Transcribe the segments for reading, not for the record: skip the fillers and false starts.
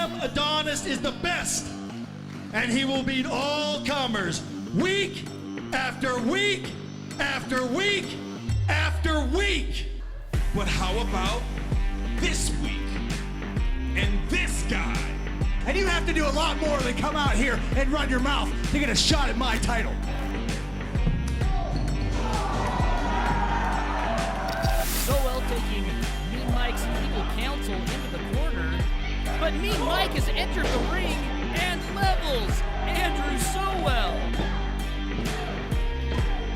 Sam Adonis is the best, and he will beat all comers week after week after week after week. But how about this week and this guy? And you have to do a lot more than come out here and run your mouth to get a shot at my title. So well taking Mean Mike's legal counsel into the corner, but Mean Mike has entered the ring and levels Andrew so well.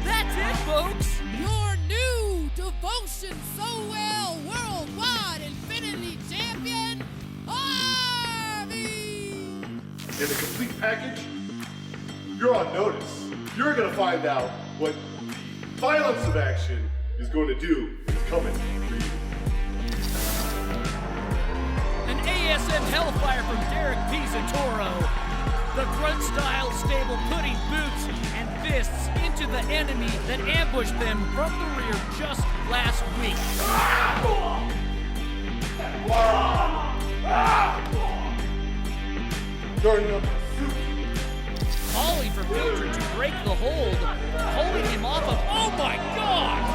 That's it, folks. Your new Devotion So Well Worldwide Infinity Champion, Harvey! In the complete package, you're on notice. You're gonna find out what the violence of action is going to do is coming for you. An ASM Hellfire from Derek Pizzatoro. The grunt-style stable putting boots and fists into the enemy that ambushed them from the rear just last week. Starting up the Calling for Filter to break the hold, holding him off of, oh my gosh!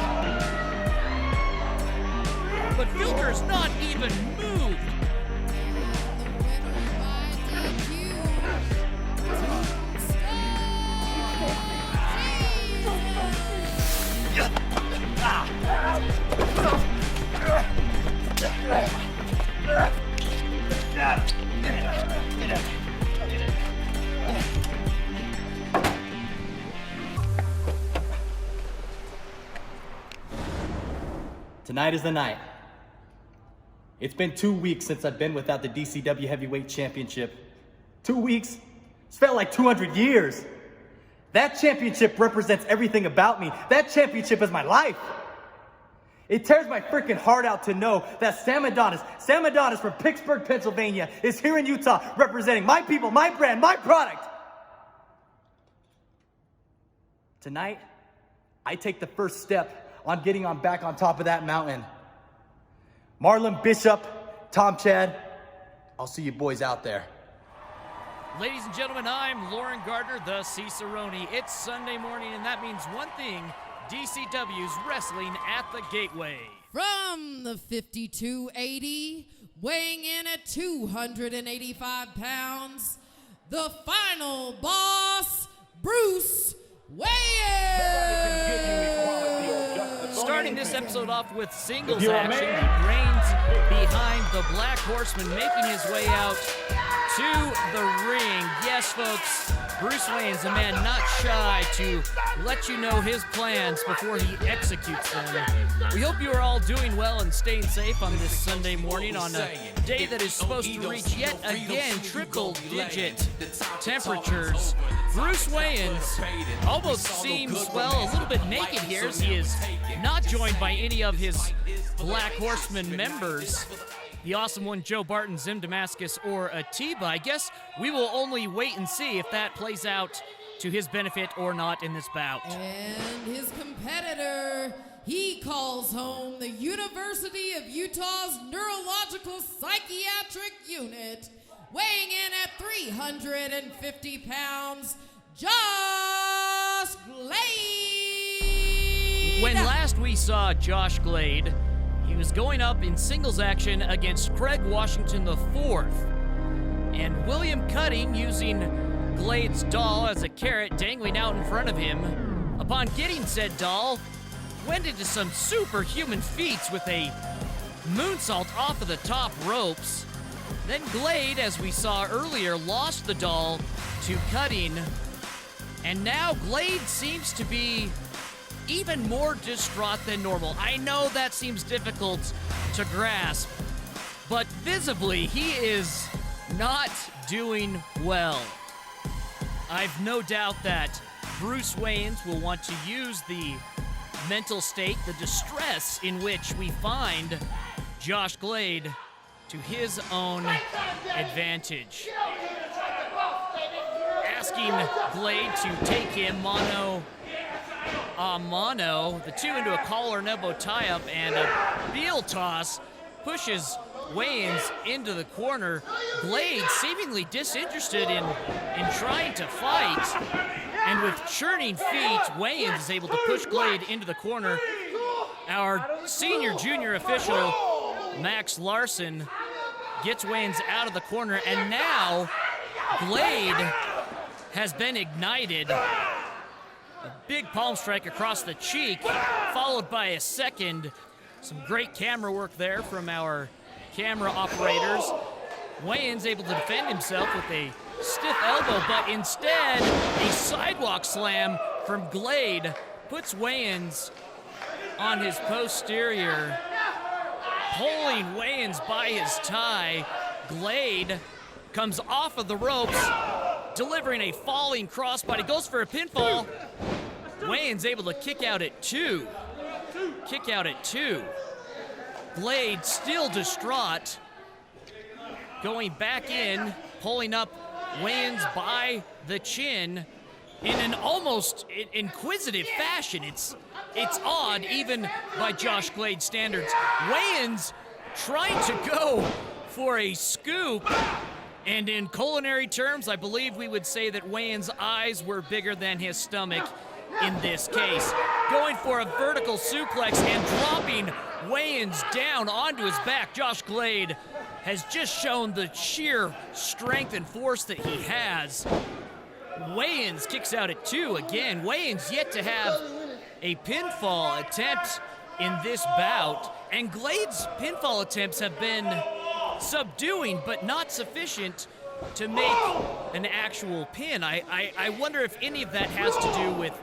But Filter's not even moved. Tonight is the night. It's been 2 weeks since I've been without the DCW Heavyweight Championship. 2 weeks? It's felt like 200 years. That championship represents everything about me. That championship is my life. It tears my freaking heart out to know that Sam Adonis from Pittsburgh, Pennsylvania, is here in Utah representing my people, my brand, my product. Tonight, I take the first step on getting back on top of that mountain. Marlion, Bishop, Tom Chad, I'll see you boys out there. Ladies and gentlemen, I'm Lauren Gardner, the Cicerone. It's Sunday morning, and that means one thing: DCW's wrestling at the Gateway. From the 5280, weighing in at 285 pounds, the final boss, Bruce Wayans! Starting this episode off with singles action, he reigns behind the Black Horseman, making his way out to the ring. Yes, folks, Bruce Wayans, a man not shy to let you know his plans before he executes them. We hope you are all doing well and staying safe on this Sunday morning on a day that is supposed to reach yet again triple-digit temperatures. Bruce Wayans almost seems, well, a little bit naked here as he is not joined by any of his Black Horseman members. The awesome one, Joe Barton, Zim Damascus, or Atiba. I guess we will only wait and see if that plays out to his benefit or not in this bout. And his competitor, he calls home the University of Utah's Neurological Psychiatric Unit, weighing in at 350 pounds, Josh Glade! When last we saw Josh Glade, he was going up in singles action against Craig Washington IV. And William Cutting, using Glade's doll as a carrot dangling out in front of him, upon getting said doll, went into some superhuman feats with a moonsault off of the top ropes. Then Glade, as we saw earlier, lost the doll to Cutting. And now Glade seems to be even more distraught than normal. I know that seems difficult to grasp, but visibly he is not doing well. I've no doubt that Bruce Wayans will want to use the mental state, the distress in which we find Josh Glade to his own advantage. Asking Glade to take him mano a mano, the two into a collar and elbow tie-up, and a heel toss pushes Wayans into the corner. Glade seemingly disinterested in trying to fight. And with churning feet, Wayans is able to push Glade into the corner. Our senior junior official, Max Larson, gets Wayans out of the corner, and now Glade has been ignited. A big palm strike across the cheek, followed by a second. Some great camera work there from our camera operators. Wayans able to defend himself with a stiff elbow, but instead a sidewalk slam from Glade puts Wayans on his posterior, pulling Wayans by his tie. Glade comes off of the ropes, delivering a falling crossbody, goes for a pinfall. Wayans able to kick out at 2. Kick out at 2. Glade still distraught, going back in, pulling up Wayans by the chin in an almost inquisitive fashion. It's odd, even by Josh Glade's standards. Wayans trying to go for a scoop, and in culinary terms, I believe we would say that Wayans' eyes were bigger than his stomach in this case. Going for a vertical suplex and dropping Wayans down onto his back. Josh Glade has just shown the sheer strength and force that he has. Wayans kicks out at 2 again. Wayans yet to have a pinfall attempt in this bout, and Glade's pinfall attempts have been subduing, but not sufficient to make an actual pin. I wonder if any of that has to do with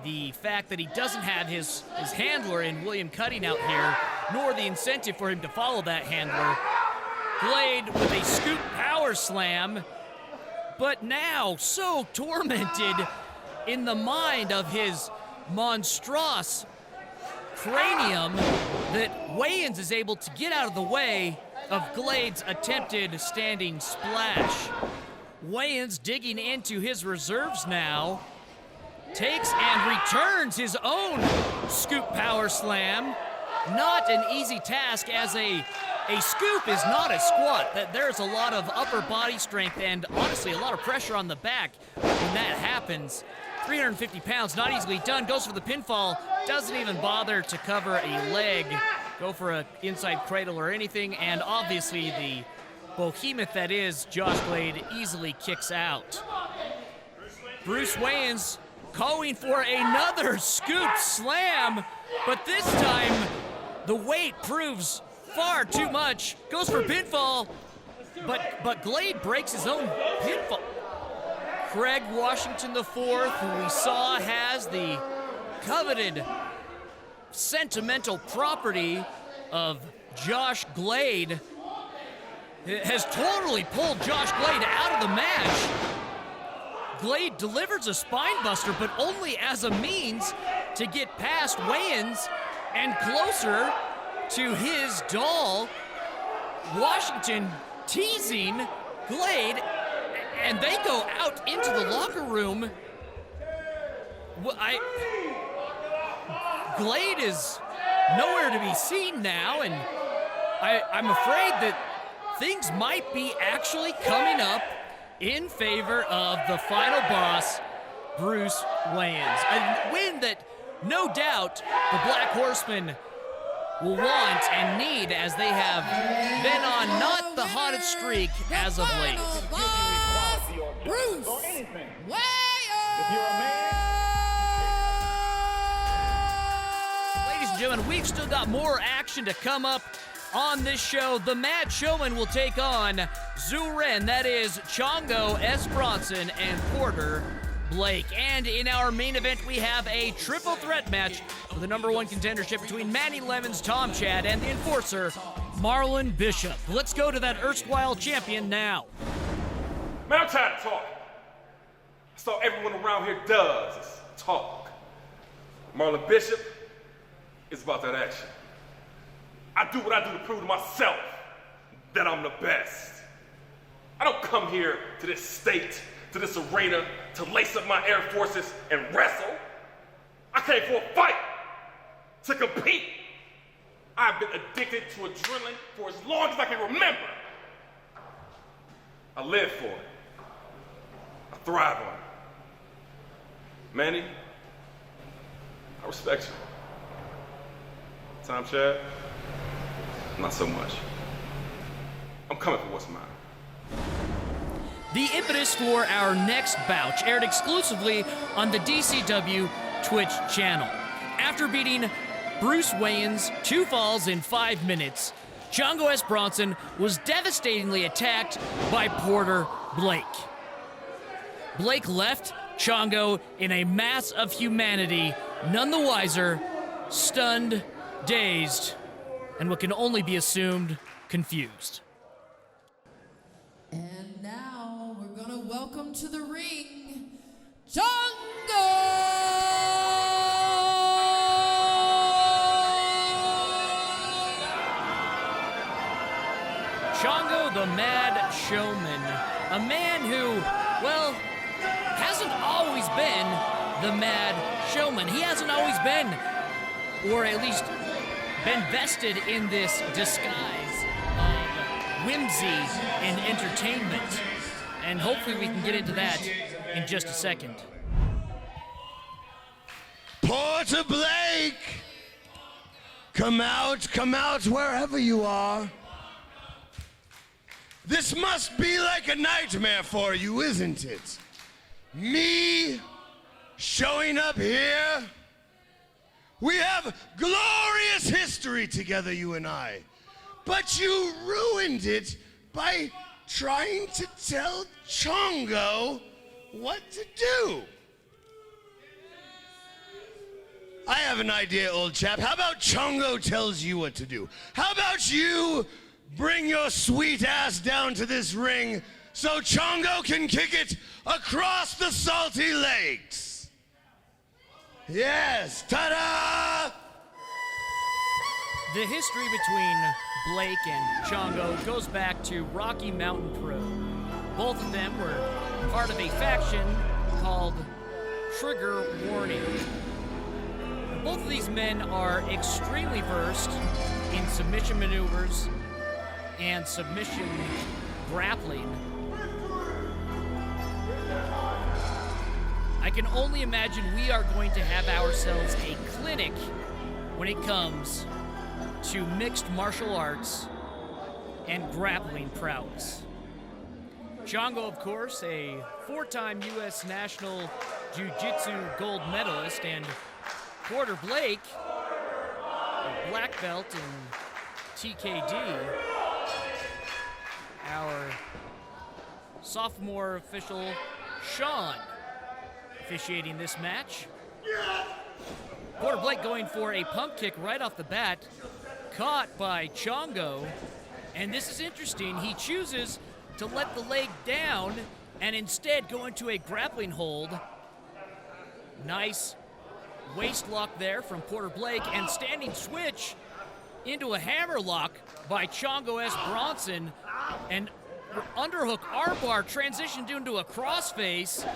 the fact that he doesn't have his handler in William Cutting out here, nor the incentive for him to follow that handler. Glade with a scoop power slam, but now so tormented in the mind of his monstrous cranium that Wayans is able to get out of the way of Glade's attempted standing splash. Wayans digging into his reserves now, takes and returns his own scoop power slam. Not an easy task, as a scoop is not a squat. That there's a lot of upper body strength and honestly a lot of pressure on the back when that happens. 350 pounds, not easily done. Goes for the pinfall, doesn't even bother to cover a leg, go for an inside cradle or anything, and obviously the behemoth that is Josh Glade easily kicks out. Bruce Wayans going for another scoop slam, but this time the weight proves far too much. Goes for pinfall, but Glade breaks his own pinfall. Craig Washington IV, who we saw has the coveted sentimental property of Josh Glade, has totally pulled Josh Glade out of the match. Glade delivers a spine buster, but only as a means to get past Wayans and closer to his doll. Washington teasing Glade, and they go out into the locker room. Glade is nowhere to be seen now, and I'm afraid that things might be actually coming up in favor of the final boss, Bruce Wayans. A win that no doubt the Black Horsemen will want and need, as they have been on not the hottest streak as of late. Bruce Wayans! Ladies and gentlemen, we've still got more action to come up on this show. The Mad Showman will take on Zuren, that is Chango, S. Bronson, and Porter Blake. And in our main event, we have a triple threat match for the #1 contendership between Manny Lemons, Tom Chad, and the enforcer, Marlon Bishop. Let's go to that erstwhile champion now. Man, I'm tired of talking. That's all everyone around here does is talk. Marlon Bishop is about that action. I do what I do to prove to myself that I'm the best. I don't come here to this state, to this arena, to lace up my Air Forces and wrestle. I came for a fight, to compete. I've been addicted to adrenaline for as long as I can remember. I live for it. I thrive on it. Manny, I respect you. Tom Chad, not so much. I'm coming for what's mine. The impetus for our next bout aired exclusively on the DCW Twitch channel. After beating Bruce Wayans 2 falls in 5 minutes, Chango S. Bronson was devastatingly attacked by Porter Blake. Blake left Chango in a mass of humanity, none the wiser, stunned, dazed, and what can only be assumed, confused. And now we're gonna welcome to the ring, Chango! Chango the Mad Showman, a man who, well, hasn't always been the Mad Showman. He hasn't always been, or at least been vested in this disguise of whimsy and entertainment. And hopefully we can get into that in just a second. Porter Blake! Come out wherever you are. This must be like a nightmare for you, isn't it? Me showing up here? We have glorious history together, you and I. But you ruined it by trying to tell Chango what to do. I have an idea, old chap. How about Chango tells you what to do? How about you bring your sweet ass down to this ring so Chango can kick it across the salty lakes? Yes, ta-da! The history between Blake and Chango goes back to Rocky Mountain Pro. Both of them were part of a faction called Trigger Warning. Both of these men are extremely versed in submission maneuvers and submission grappling. I can only imagine we are going to have ourselves a clinic when it comes to mixed martial arts and grappling prowess. Chango, of course, a 4-time U.S. National Jiu-Jitsu gold medalist, and Porter Blake, a black belt in TKD, our sophomore official, Sean, officiating this match. Porter Blake going for a pump kick right off the bat, caught by Chango, and this is interesting. He chooses to let the leg down and instead go into a grappling hold. Nice waist lock there from Porter Blake, and standing switch into a hammer lock by Chango S. Bronson, and underhook armbar transitioned into a crossface,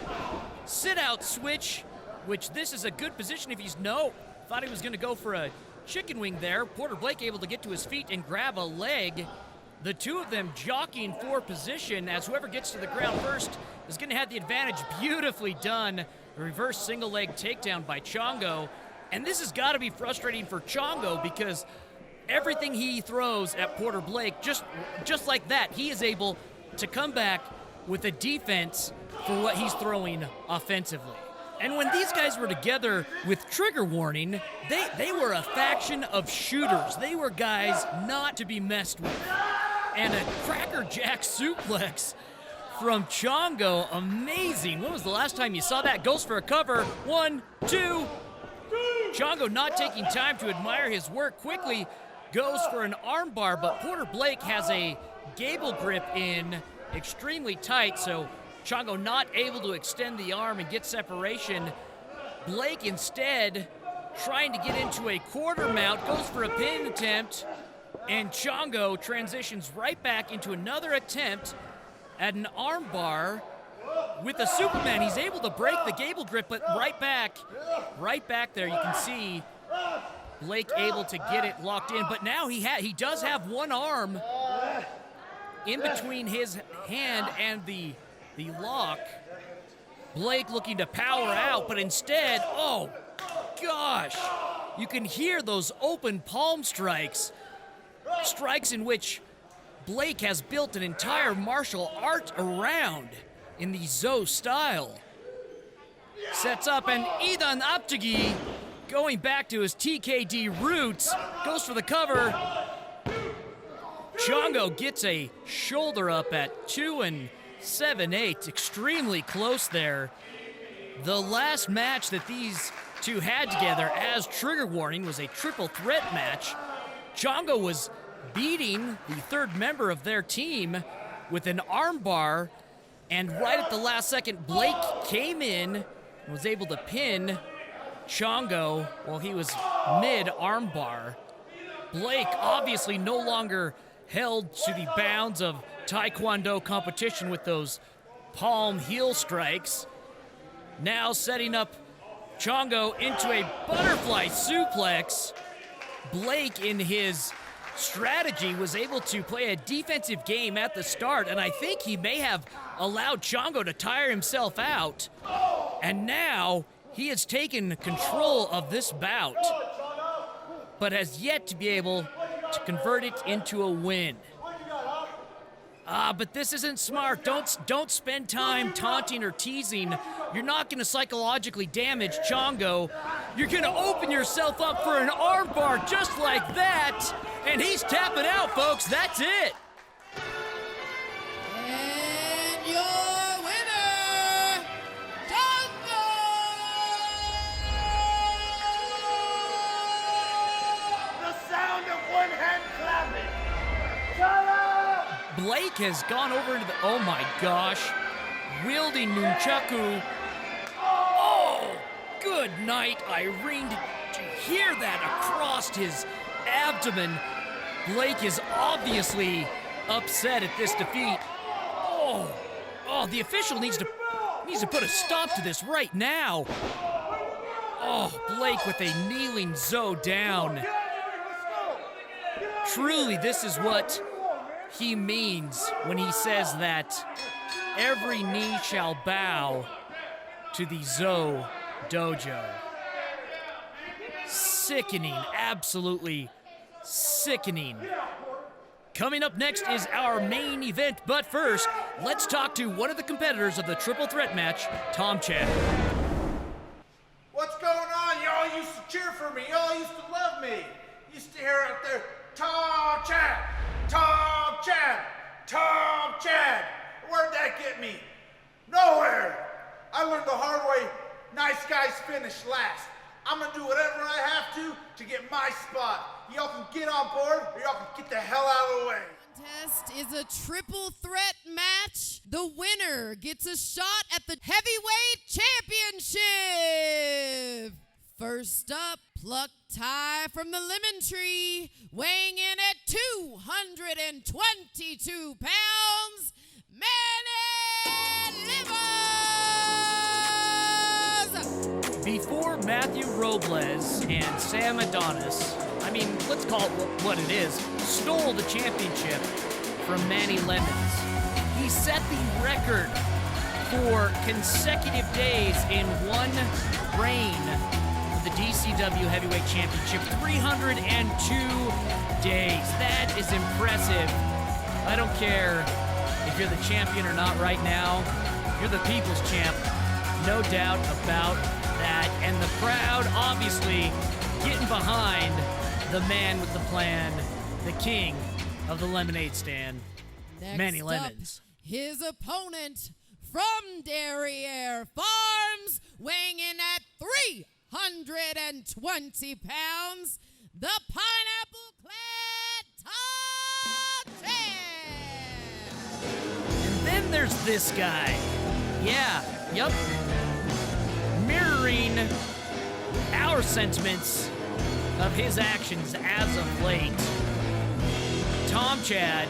sit out switch, which this is a good position if he's thought he was gonna go for a chicken wing there. Porter Blake able to get to his feet and grab a leg. The two of them jockeying for position, as whoever gets to the ground first is gonna have the advantage. Beautifully done. A reverse single leg takedown by Chango. And this has gotta be frustrating for Chango, because everything he throws at Porter Blake, just like that, he is able to come back with a defense for what he's throwing offensively. And when these guys were together with Trigger Warning, they were a faction of shooters. They were guys not to be messed with. And a Cracker Jack suplex from Chango, amazing. When was the last time you saw that? Goes for a cover, 1, 2. Chango not taking time to admire his work, quickly goes for an armbar, but Porter Blake has a gable grip in extremely tight, so Chango not able to extend the arm and get separation. Blake instead trying to get into a quarter mount, goes for a pin attempt, and Chango transitions right back into another attempt at an armbar with a Superman. He's able to break the gable grip, but right back there you can see Blake able to get it locked in, but now he does have one arm in between his hand and the lock. Blake looking to power out, but instead, oh gosh, you can hear those open palm strikes. Strikes in which Blake has built an entire martial art around in the Zo style. Sets up, and Ethan Aptagi, going back to his TKD roots, goes for the cover. Chango gets a shoulder up at 2 7/8, extremely close there. The last match that these two had together as trigger warning was a triple threat match. Chango was beating the third member of their team with an armbar, and right at the last second, Blake came in and was able to pin Chango while he was mid-armbar. Blake obviously no longer held to the bounds of Taekwondo competition with those palm heel strikes. Now setting up Chango into a butterfly suplex. Blake, in his strategy, was able to play a defensive game at the start, and I think he may have allowed Chango to tire himself out. And now he has taken control of this bout, but has yet to be able to convert it into a win. But this isn't smart. Don't spend time taunting or teasing. You're not going to psychologically damage Chango. You're going to open yourself up for an armbar just like that, and he's tapping out, folks. That's it. And your winner, Chango! The sound of one hand clapping. Blake has gone over into the, oh my gosh, wielding nunchaku. Oh, good night, Irene. Did you hear that across his abdomen? Blake is obviously upset at this defeat. Oh, the official needs to put a stop to this right now. Oh, Blake with a kneeling Zo down. Truly, this is what he means when he says that every knee shall bow to the Zo Dojo. Sickening, absolutely sickening. Coming up next is our main event, but first, let's talk to one of the competitors of the triple threat match, Tom Chad. What's going on? Y'all used to cheer for me. Y'all used to love me. Used to hear out there, Tom Chad, Tom Chad, Tom Chad. Where'd that get me? Nowhere. I learned the hard way. Nice guys finish last. I'm gonna do whatever I have to get my spot. Y'all can get on board, or y'all can get the hell out of the way. Contest is a triple threat match. The winner gets a shot at the heavyweight championship. First up, Pluck Tie from the Lemon Tree, weighing in at 222 pounds, Manny Livers! Before Matthew Robles and Sam Adonis, I mean, let's call it what it is, stole the championship from Manny Lemons, he set the record for consecutive days in one reign of the DCW Heavyweight Championship, 302 days. That is impressive. I don't care if you're the champion or not right now. You're the people's champ. No doubt about that. And the crowd obviously getting behind the man with the plan, the king of the lemonade stand, Manny Lemons. His opponent from Derriere Farms, weighing in at 320 pounds, the Pineapple Clad Tom Chad. And then there's this guy. Yep. Mirroring our sentiments of his actions as of late. Tom Chad,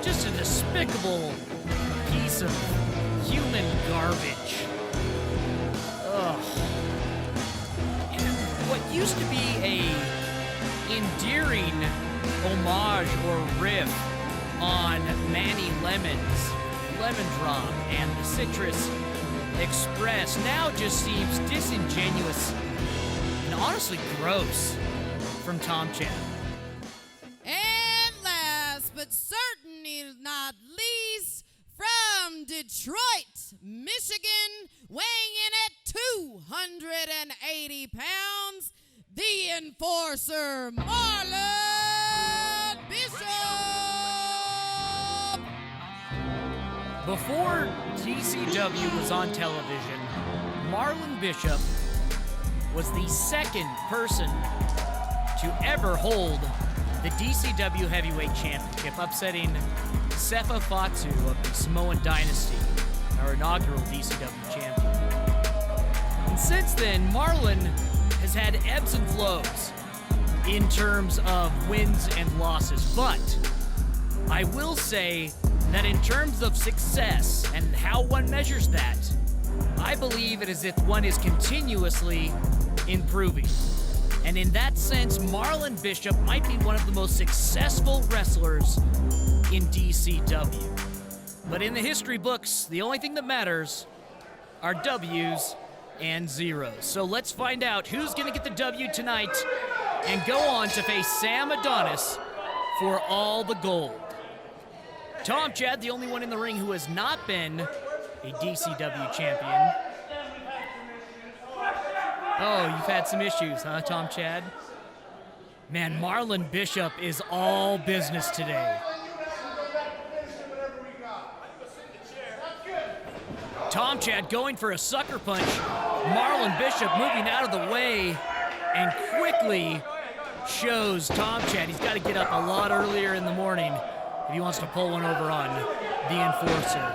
just a despicable piece of human garbage. Ugh. And what used to be a endearing homage or riff on Manny Lemon's Lemon Drop and the Citrus Express. Now just seems disingenuous and honestly gross from Tom Chad. And last but certainly not least, from Detroit, Michigan, weighing in at 280 pounds, the Enforcer, Marlion Bishop! Before DCW was on television, Marlion Bishop was the second person to ever hold the DCW Heavyweight Championship, upsetting Sefa Fatu of the Samoan Dynasty, our inaugural DCW champion. And since then, Marlion has had ebbs and flows in terms of wins and losses, but I will say that in terms of success and how one measures that, I believe it is if one is continuously improving. And in that sense, Marlion Bishop might be one of the most successful wrestlers in DCW. But in the history books, the only thing that matters are W's and zeros. So let's find out who's going to get the W tonight and go on to face Sam Adonis for all the gold. Tom Chad, the only one in the ring who has not been a DCW champion. Oh, you've had some issues, huh, Tom Chad? Man, Marlion Bishop is all business today. Tom Chad going for a sucker punch. Marlion Bishop moving out of the way and quickly shows Tom Chad he's got to get up a lot earlier in the morning if he wants to pull one over on the Enforcer.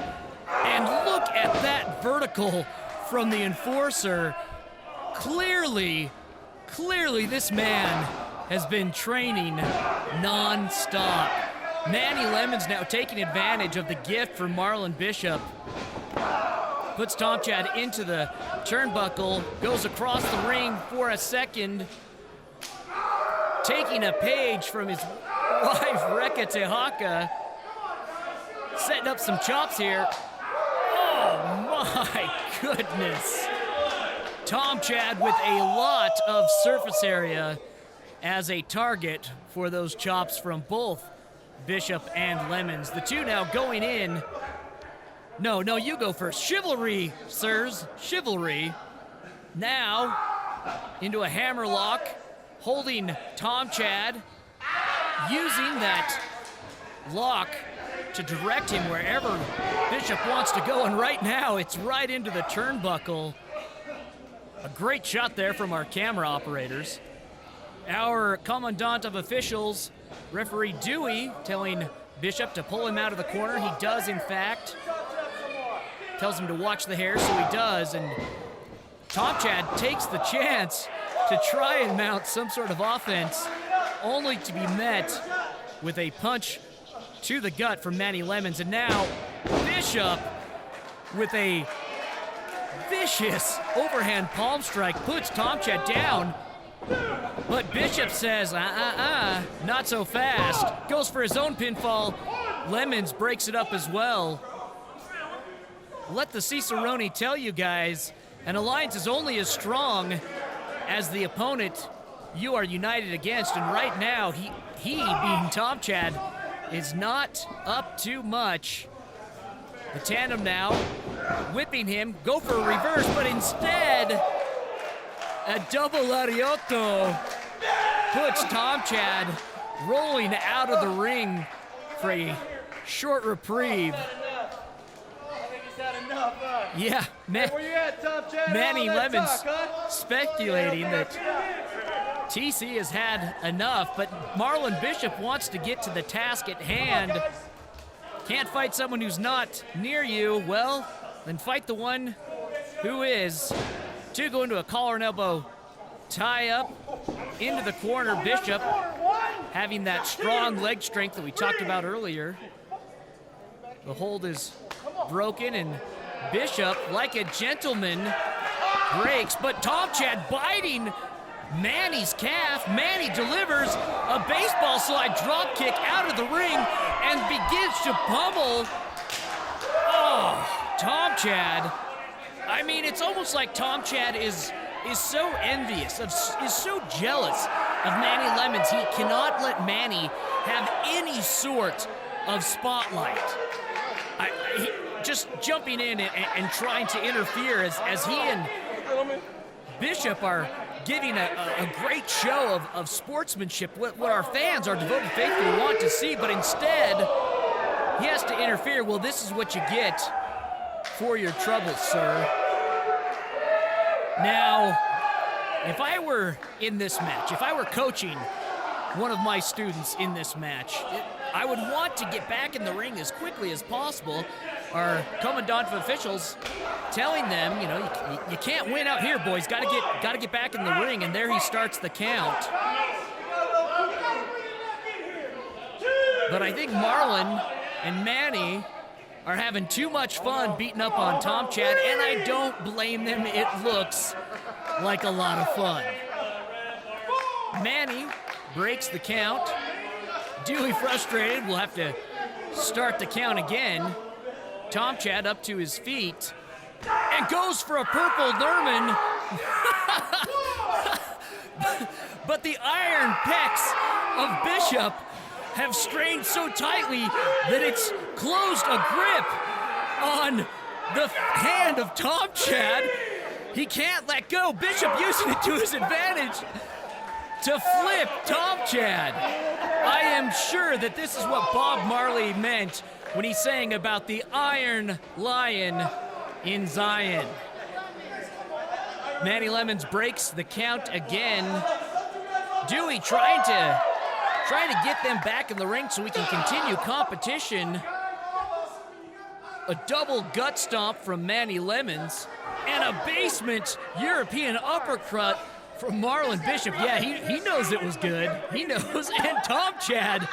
And look at that vertical from the Enforcer. Clearly, this man has been training non-stop. Manny Lemon's now taking advantage of the gift from Marlion Bishop. Puts Tom Chad into the turnbuckle, goes across the ring for a second, taking a page from his wife, Reka Tehaka, setting up some chops here. Oh my goodness. Tom Chad with a lot of surface area as a target for those chops from both Bishop and Lemons. The two now going in. No, you go first. Chivalry, sirs. Chivalry. Now into a hammerlock, holding Tom Chad, using that lock to direct him wherever Bishop wants to go. And right now, it's right into the turnbuckle. A great shot there from our camera operators. Our commandant of officials, referee Dewey, telling Bishop to pull him out of the corner. He does, in fact. Tells him to watch the hair, so he does. And Tom Chad takes the chance to try and mount some sort of offense, only to be met with a punch to the gut from Manny Lemons. And now Bishop with a vicious overhand palm strike puts Tom Chad down. But Bishop says, not so fast. Goes for his own pinfall. Lemons breaks it up as well. Let the Cicerone tell you guys, an alliance is only as strong as the opponent you are united against. And right now, he being Tom Chad, is not up to much. The tandem now whipping him, go for a reverse, but instead, a double lariato puts Tom Chad rolling out of the ring for a short reprieve. Yeah, Manny Lemons speculating that TC has had enough, but Marlion Bishop wants to get to the task at hand. Can't fight someone who's not near you. Well, then fight the one who is. Two go into a collar and elbow tie up into the corner. Bishop having that strong leg strength that we talked about earlier. The hold is broken, and Bishop, like a gentleman, breaks, but Tom Chad biting Manny's calf. Manny delivers a baseball slide drop kick out of the ring and begins to pummel. Oh, Tom Chad. I mean, it's almost like Tom Chad is so envious, is so jealous of Manny Lemons. He cannot let Manny have any sort of spotlight. Just jumping in and trying to interfere as he and Bishop are giving a great show of sportsmanship, what our fans, our devoted faithful, want to see, but instead, he has to interfere. Well, this is what you get for your troubles, sir. Now, if I were in this match, if I were coaching one of my students in this match, I would want to get back in the ring as quickly as possible. Our commandant of officials telling them, you know, you can't win out here, boys. Got to get back in the ring, and there he starts the count. But I think Marlon and Manny are having too much fun beating up on Tom Chad, and I don't blame them. It looks like a lot of fun. Manny breaks the count. Dewey, frustrated, will have to start the count again. Tom Chad up to his feet and goes for a purple Nerman. But the iron pecs of Bishop have strained so tightly that it's closed a grip on the hand of Tom Chad. He can't let go. Bishop using it to his advantage to flip Tom Chad. I am sure that this is what Bob Marley meant when he's saying about the Iron Lion in Zion. Manny Lemons breaks the count again. Dewey trying to get them back in the ring so we can continue competition. A double gut stomp from Manny Lemons and a basement European uppercut from Marlon Bishop. Yeah, he knows it was good. He knows. And Tom Chad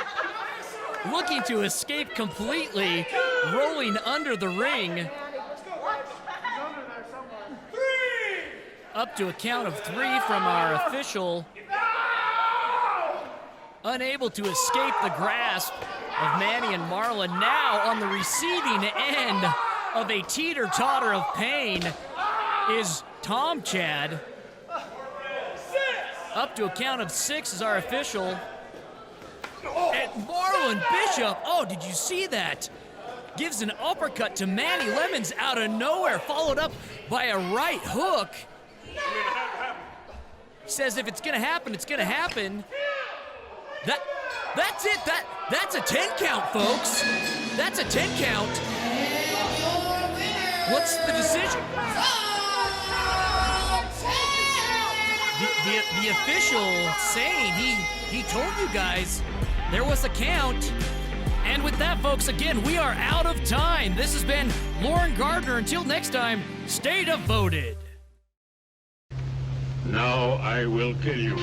looking to escape completely, rolling under the ring. Up to a count of 3 from our official. Unable to escape the grasp of Manny and Marlon. Now on the receiving end of a teeter-totter of pain is Tom Chad. Up to a count of 6 is our official. And Marlon Bishop, oh, did you see that? Gives an uppercut to Manny Lemons out of nowhere, followed up by a right hook. He says if it's gonna happen, it's gonna happen. That's it. That's a 10 count, folks. That's a 10 count. What's the decision? The official saying he told you guys there was a count. And with that, folks, again, we are out of time. This has been Lauren Gardner. Until next time, stay devoted. Now I will kill you.